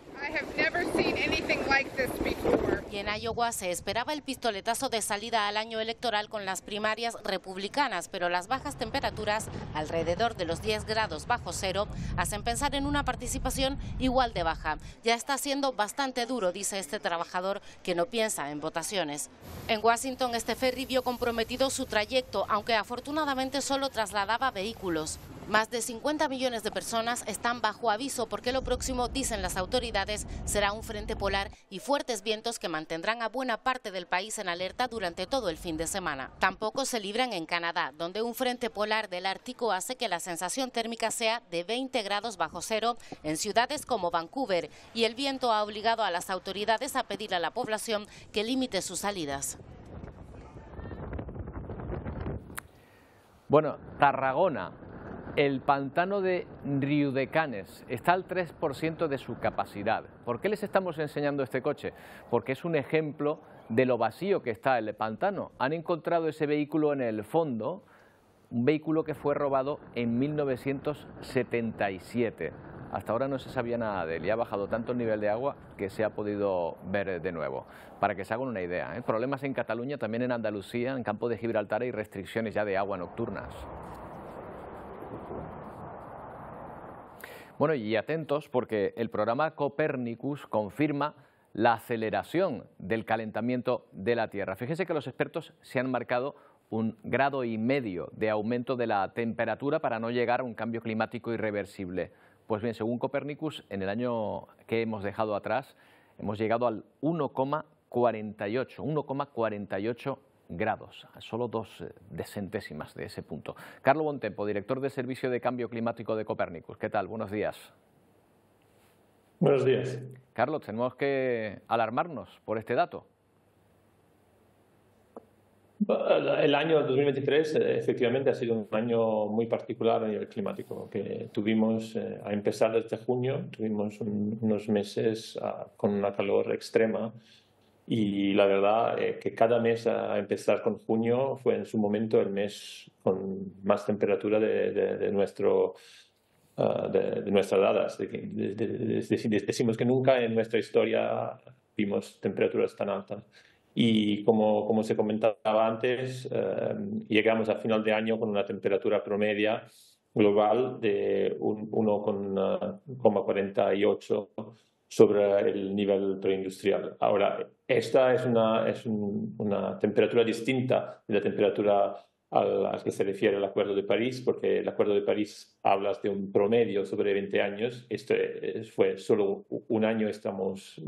Y en Iowa se esperaba el pistoletazo de salida al año electoral con las primarias republicanas, pero las bajas temperaturas, alrededor de los 10 grados bajo cero, hacen pensar en una participación igual de baja. Ya está siendo bastante duro, dice este trabajador que no piensa en votaciones. En Washington, este ferry vio comprometido su trayecto, aunque afortunadamente solo trasladaba vehículos. Más de 50 millones de personas están bajo aviso porque lo próximo, dicen las autoridades, será un frente polar y fuertes vientos que mantendrán a buena parte del país en alerta durante todo el fin de semana. Tampoco se libran en Canadá, donde un frente polar del Ártico hace que la sensación térmica sea de 20 grados bajo cero en ciudades como Vancouver, y el viento ha obligado a las autoridades a pedir a la población que limite sus salidas. Bueno, Tarragona. El pantano de Riudecanes está al 3% de su capacidad. ¿Por qué les estamos enseñando este coche? Porque es un ejemplo de lo vacío que está el pantano. Han encontrado ese vehículo en el fondo, un vehículo que fue robado en 1977. Hasta ahora no se sabía nada de él y ha bajado tanto el nivel de agua que se ha podido ver de nuevo. Para que se hagan una idea, ¿eh? Problemas en Cataluña, también en Andalucía, en Campo de Gibraltar hay restricciones ya de agua nocturnas. Bueno, y atentos porque el programa Copernicus confirma la aceleración del calentamiento de la Tierra. Fíjense que los expertos se han marcado 1,5 grados de aumento de la temperatura para no llegar a un cambio climático irreversible. Pues bien, según Copernicus, en el año que hemos dejado atrás, hemos llegado al 1,48 grados, solo 2 decentésimas de ese punto. Carlo Bontempo, director del Servicio de Cambio Climático de Copernicus. ¿Qué tal? Buenos días. Buenos días. Carlos, tenemos que alarmarnos por este dato. El año 2023 efectivamente ha sido un año muy particular a nivel climático, que tuvimos, a empezar desde junio, tuvimos unos meses con una calor extrema. Y la verdad que cada mes a empezar con junio fue en su momento el mes con más temperatura de nuestras dadas. Decimos que nunca en nuestra historia vimos temperaturas tan altas. Y como se comentaba antes, llegamos a final de año con una temperatura promedia global de 1,48 sobre el nivel preindustrial. Ahora, esta es una temperatura distinta de la temperatura al que se refiere el Acuerdo de París, porque el Acuerdo de París habla de un promedio sobre 20 años. Esto fue solo un año, estamos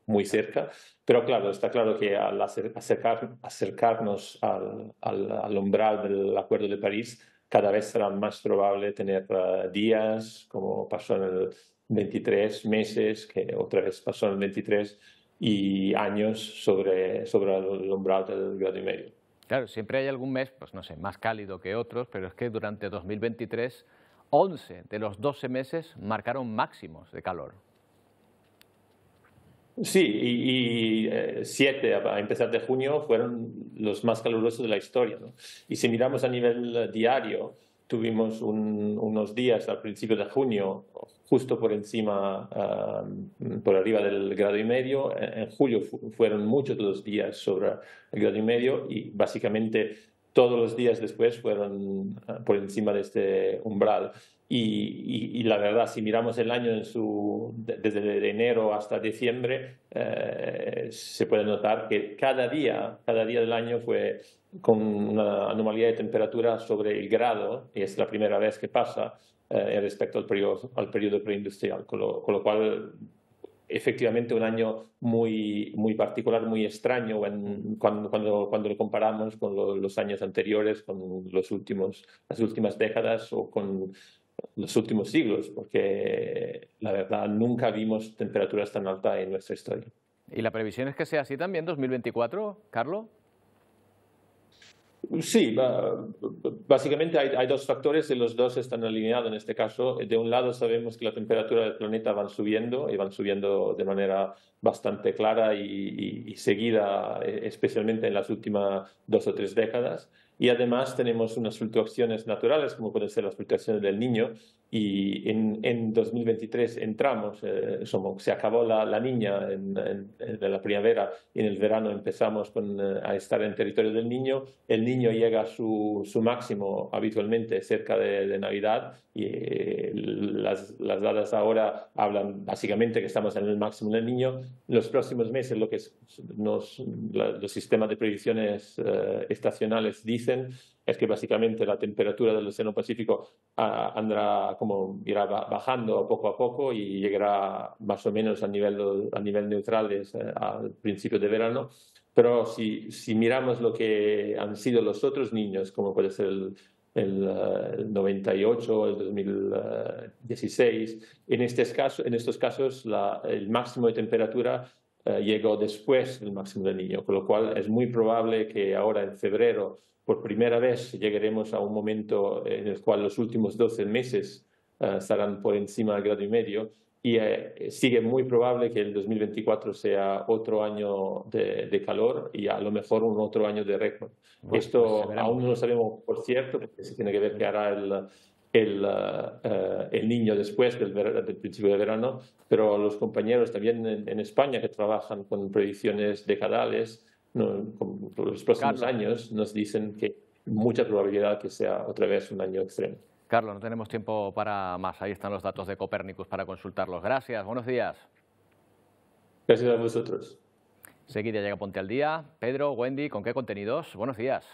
muy cerca. Pero claro, está claro que al acercarnos al umbral del Acuerdo de París, cada vez será más probable tener días, como pasó en el 23, meses, que otra vez pasó en el 23, y años sobre el umbral del 1,5 grados. Claro, siempre hay algún mes, pues no sé, más cálido que otros, pero es que durante 2023, 11 de los 12 meses marcaron máximos de calor. Sí, y 7 a empezar de junio fueron los más calurosos de la historia, ¿no? Y si miramos a nivel diario, tuvimos unos días al principio de junio justo por encima, por arriba del 1,5 grados. En julio fueron muchos de los días sobre el 1,5 grados y básicamente todos los días después fueron por encima de este umbral. Y la verdad, si miramos el año desde enero hasta diciembre, se puede notar que cada día del año fue con una anomalía de temperatura sobre el grado, y es la primera vez que pasa respecto al periodo preindustrial, con lo cual efectivamente un año muy particular, muy extraño cuando lo comparamos con los años anteriores, con las últimas décadas o con los últimos siglos, porque la verdad nunca vimos temperaturas tan altas en nuestra historia. ¿Y la previsión es que sea así también 2024, Carlos? Sí, básicamente hay dos factores y los dos están alineados en este caso. De un lado sabemos que la temperatura del planeta van subiendo y van subiendo de manera bastante clara y seguida, especialmente en las últimas 2 o 3 décadas. Y además tenemos unas fluctuaciones naturales, como pueden ser las fluctuaciones del Niño, y en 2023 entramos, se acabó la Niña en la primavera y en el verano empezamos a estar en territorio del Niño. El Niño llega a su máximo habitualmente cerca de Navidad y las dadas ahora hablan básicamente que estamos en el máximo del Niño. En los próximos meses lo que los sistemas de previsiones estacionales dicen dicen es que básicamente la temperatura del Océano Pacífico irá bajando poco a poco y llegará más o menos a nivel neutrales al principio de verano. Pero si miramos lo que han sido los otros niños, como puede ser el 98, el 2016, en estos casos el máximo de temperatura llegó después del máximo del niño, con lo cual es muy probable que ahora en febrero por primera vez llegaremos a un momento en el cual los últimos 12 meses estarán por encima del 1,5 grados y sigue muy probable que el 2024 sea otro año de calor y a lo mejor un otro año de récord. Bueno, esto aún no lo sabemos por cierto, porque se tiene que ver qué hará el niño después del principio de verano, pero los compañeros también en España que trabajan con predicciones decadales por los próximos años nos dicen que mucha probabilidad que sea otra vez un año extremo. Carlos, no tenemos tiempo para más. Ahí están los datos de Copernicus para consultarlos. Gracias, buenos días. Gracias a vosotros. Seguida llega Ponte al Día. Pedro, Wendy, ¿con qué contenidos? Buenos días.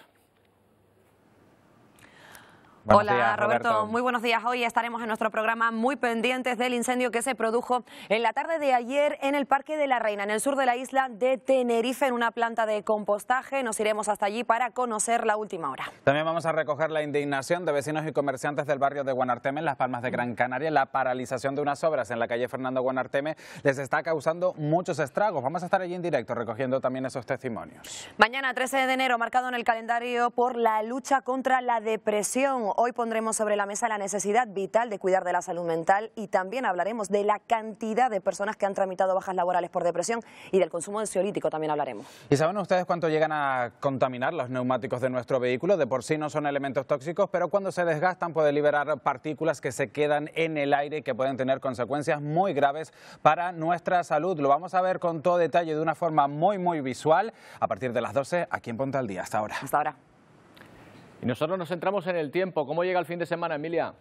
Hola Roberto, muy buenos días. Hoy estaremos en nuestro programa muy pendientes del incendio que se produjo en la tarde de ayer en el Parque de la Reina, en el sur de la isla de Tenerife, en una planta de compostaje. Nos iremos hasta allí para conocer la última hora. También vamos a recoger la indignación de vecinos y comerciantes del barrio de Guanarteme, en Las Palmas de Gran Canaria. La paralización de unas obras en la calle Fernando Guanarteme les está causando muchos estragos. Vamos a estar allí en directo recogiendo también esos testimonios. Mañana, 13 de enero, marcado en el calendario por la lucha contra la depresión. Hoy pondremos sobre la mesa la necesidad vital de cuidar de la salud mental y también hablaremos de la cantidad de personas que han tramitado bajas laborales por depresión y del consumo de ansiolítico también hablaremos. ¿Y saben ustedes cuánto llegan a contaminar los neumáticos de nuestro vehículo? De por sí no son elementos tóxicos, pero cuando se desgastan pueden liberar partículas que se quedan en el aire y que pueden tener consecuencias muy graves para nuestra salud. Lo vamos a ver con todo detalle de una forma muy visual a partir de las 12 aquí en Ponte al Día. Hasta ahora. Hasta ahora. Y nosotros nos centramos en el tiempo. ¿Cómo llega el fin de semana, Emilia?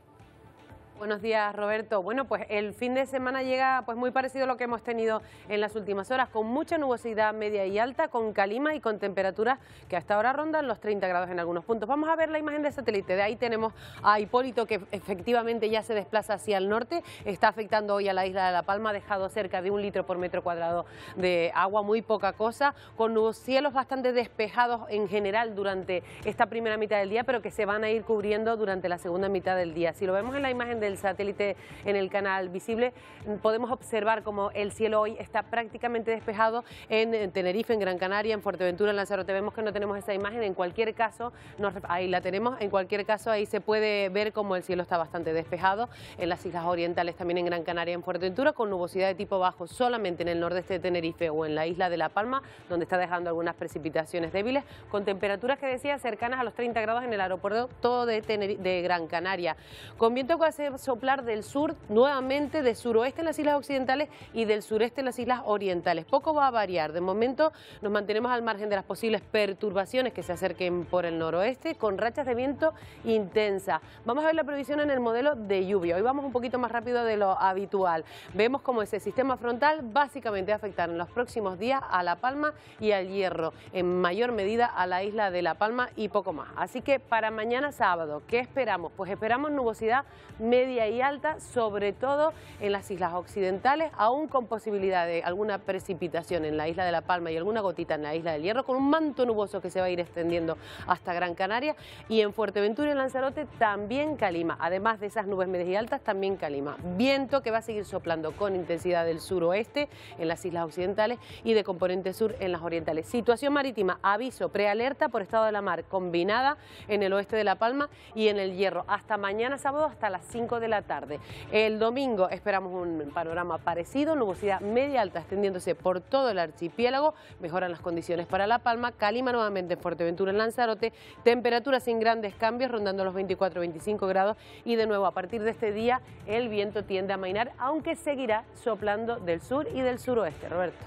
Buenos días, Roberto. Bueno, pues el fin de semana llega pues muy parecido a lo que hemos tenido en las últimas horas, con mucha nubosidad media y alta, con calima y con temperaturas que hasta ahora rondan los 30 grados en algunos puntos. Vamos a ver la imagen de satélite. De ahí tenemos a Hipólito, que efectivamente ya se desplaza hacia el norte. Está afectando hoy a la isla de La Palma, ha dejado cerca de 1 litro por metro cuadrado de agua, muy poca cosa, con cielos bastante despejados en general durante esta primera mitad del día, pero que se van a ir cubriendo durante la segunda mitad del día. Si lo vemos en la imagen del satélite en el canal visible, podemos observar como el cielo hoy está prácticamente despejado en Tenerife, en Gran Canaria, en Fuerteventura, en Lanzarote. Vemos que no tenemos esa imagen, en cualquier caso, ahí la tenemos, en cualquier caso ahí se puede ver como el cielo está bastante despejado, en las islas orientales, también en Gran Canaria, en Fuerteventura, con nubosidad de tipo bajo solamente en el nordeste de Tenerife o en la isla de La Palma, donde está dejando algunas precipitaciones débiles, con temperaturas que decía cercanas a los 30 grados en el aeropuerto de Gran Canaria, con viento que hace soplar del sur, nuevamente de suroeste en las islas occidentales y del sureste en las islas orientales. Poco va a variar. De momento nos mantenemos al margen de las posibles perturbaciones que se acerquen por el noroeste, con rachas de viento intensa. Vamos a ver la previsión en el modelo de lluvia. Hoy vamos un poquito más rápido de lo habitual. Vemos como ese sistema frontal básicamente va a afectar en los próximos días a La Palma y al Hierro, en mayor medida a la isla de La Palma y poco más. Así que para mañana sábado, ¿qué esperamos? Pues esperamos nubosidad media y alta, sobre todo en las islas occidentales, aún con posibilidad de alguna precipitación en la isla de La Palma y alguna gotita en la isla del Hierro, con un manto nuboso que se va a ir extendiendo hasta Gran Canaria, y en Fuerteventura y en Lanzarote también calima, además de esas nubes medias y altas también calima. Viento que va a seguir soplando con intensidad del suroeste en las islas occidentales y de componente sur en las orientales. Situación marítima, aviso, prealerta por estado de la mar combinada en el oeste de La Palma y en el Hierro, hasta mañana sábado hasta las 5 de la tarde. El domingo esperamos un panorama parecido, nubosidad media alta extendiéndose por todo el archipiélago, mejoran las condiciones para La Palma, calima nuevamente en Fuerteventura, en Lanzarote, temperaturas sin grandes cambios rondando los 24-25 grados y de nuevo a partir de este día el viento tiende a amainar, aunque seguirá soplando del sur y del suroeste. Roberto.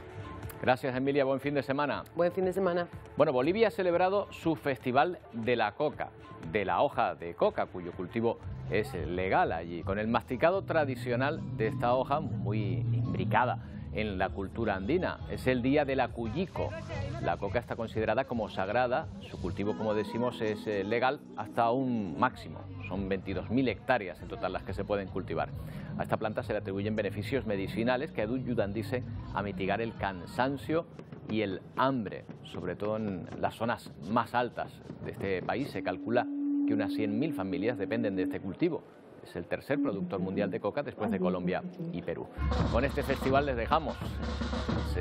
Gracias, Emilia. Buen fin de semana. Buen fin de semana. Bueno, Bolivia ha celebrado su Festival de la Coca, de la hoja de coca, cuyo cultivo es legal allí, con el masticado tradicional de esta hoja muy imbricada en la cultura andina. Es el día de la Cuyico. La coca está considerada como sagrada. Su cultivo, como decimos, es legal hasta un máximo. Son 22.000 hectáreas en total las que se pueden cultivar. A esta planta se le atribuyen beneficios medicinales que ayudan, dice, a mitigar el cansancio y el hambre, sobre todo en las zonas más altas de este país. Se calcula que unas 100.000 familias dependen de este cultivo. Es el tercer productor mundial de coca después de Colombia y Perú. Con este festival les dejamos.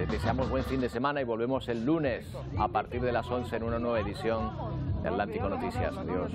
Deseamos buen fin de semana y volvemos el lunes a partir de las 11 en una nueva edición de Atlántico Noticias. Adiós.